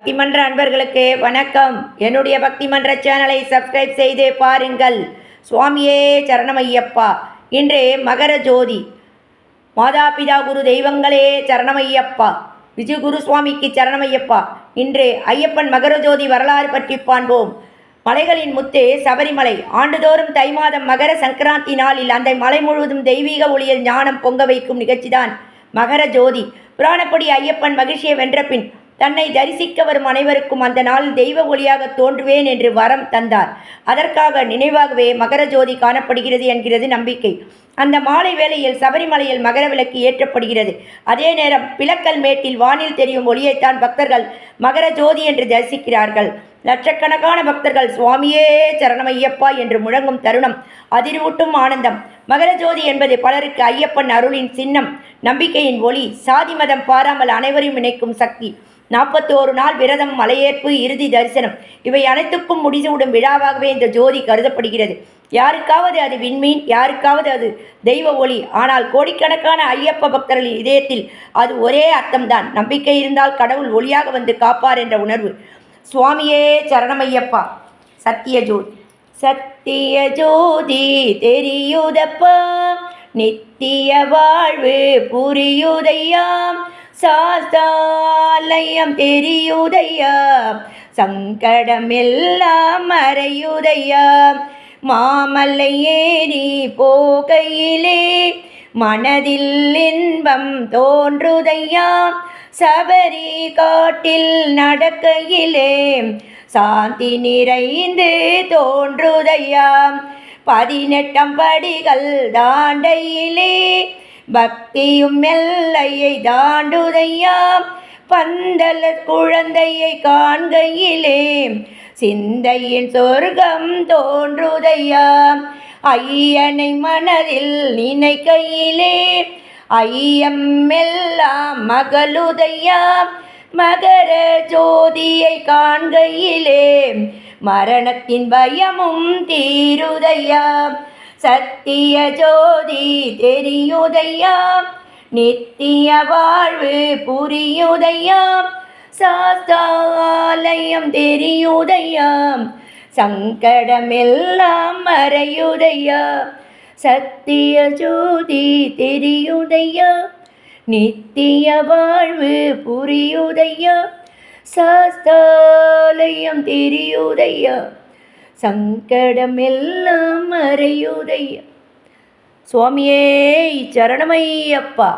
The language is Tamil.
பக்திமன்ற அன்பர்களுக்கு வணக்கம். என்னுடைய பக்திமன்ற சேனலை சப்ஸ்கிரைப் செய்து பாருங்கள். சுவாமியே சரணமையப்பா. இன்று மகர ஜோதி. மாதாபிதா குரு தெய்வங்களே சரணமையப்பா. விஜு குரு சுவாமிக்கு சரணமையப்பா. இன்று ஐயப்பன் மகர ஜோதி வரலாறு பற்றி காண்போம். மலைகளின் முத்து சபரிமலை. ஆண்டுதோறும் தை மாதம் மகர சங்கராந்தி நாளில் அந்த மலை முழுவதும் தெய்வீக ஒளியில் ஞானம் பொங்க வைக்கும் நிகழ்ச்சிதான் மகர ஜோதி. புராணப்படி ஐயப்பன் மகிழ்ச்சியை வென்ற பின் தன்னை தரிசிக்க வரும் அனைவருக்கும் அந்த நாளில் தெய்வ ஒளியாக தோன்றுவேன் என்று வரம் தந்தார். அதற்காக நினைவாகவே மகர ஜோதி காணப்படுகிறது என்கிறது நம்பிக்கை. அந்த மாலை வேளையில் சபரிமலையில் மகர விளக்கு ஏற்றப்படுகிறது. அதே நேரம் பிளக்கல் மேட்டில் வானில் தெரியும் ஒளியைத்தான் பக்தர்கள் மகர ஜோதி என்று தரிசிக்கிறார்கள். லட்சக்கணக்கான பக்தர்கள் சுவாமியே சரணமையப்பா என்று முழங்கும் தருணம் அதிர்வூட்டும் ஆனந்தம். மகர ஜோதி என்பது பலருக்கு ஐயப்பன் அருளின் சின்னம், நம்பிக்கையின் ஒளி, சாதி மதம் பாராமல் அனைவரையும் இணைக்கும் சக்தி. 41 நாள் விரதம், மலையேற்பு, இறுதி தரிசனம் இவை அனைத்துக்கும் முடிசூடும் விழாவாகவே இந்த ஜோதி கருதப்படுகிறது. யாருக்காவது அது விண்மீன், யாருக்காவது அது தெய்வ ஒளி. ஆனால் கோடிக்கணக்கான ஐயப்ப பக்தர்களின் இதயத்தில் அது ஒரே அர்த்தம்தான். நம்பிக்கை இருந்தால் கடவுள் ஒளியாக வந்து காப்பார் என்ற உணர்வு. சுவாமியே சரணமையப்பா. சத்திய ஜோதி. சத்திய ஜோதி தெரியுதப்பா, நித்திய வாழ்வு புரியுதையாம், சாஸ்தாலயம் தெரியுதையா, சங்கடம் எல்லாம் மறையுதையா, மாமலை ஏறி போகையிலே மனதில் இன்பம் தோன்றுதையா, சபரி காட்டில் நடக்கையிலே சாந்தி நிறைந்து தோன்றுதையா, 18 படிகள் தாண்டையிலே பக்தியும் எல்லையை தாண்டுதையா, பந்தல குழந்தையை காண்கையிலே சிந்தையின் சொர்க்கம் தோன்றுதையா, ஐயனை மனதில் நினைக்கையிலே ஐயம் எல்லாம் மகளுதையா, மகர ஜோதியை காண்கையிலே மரணத்தின் பயமும் தீருதையா, சத்திய ஜோதி தெரியுதையா, நித்திய வாழ்வு புரியுதையா, சாஸ்தாலயம் தெரியுதையா, சங்கடம் எல்லாம் மறையுதையா, சத்திய ஜோதி தெரியுதையா, நித்திய வாழ்வு புரியுதையா, சாஸ்தாலயம் தெரியுதையா, சங்கடம் எல்லாம் மறையுதையா. சுவாமியே சரணமையப்பா.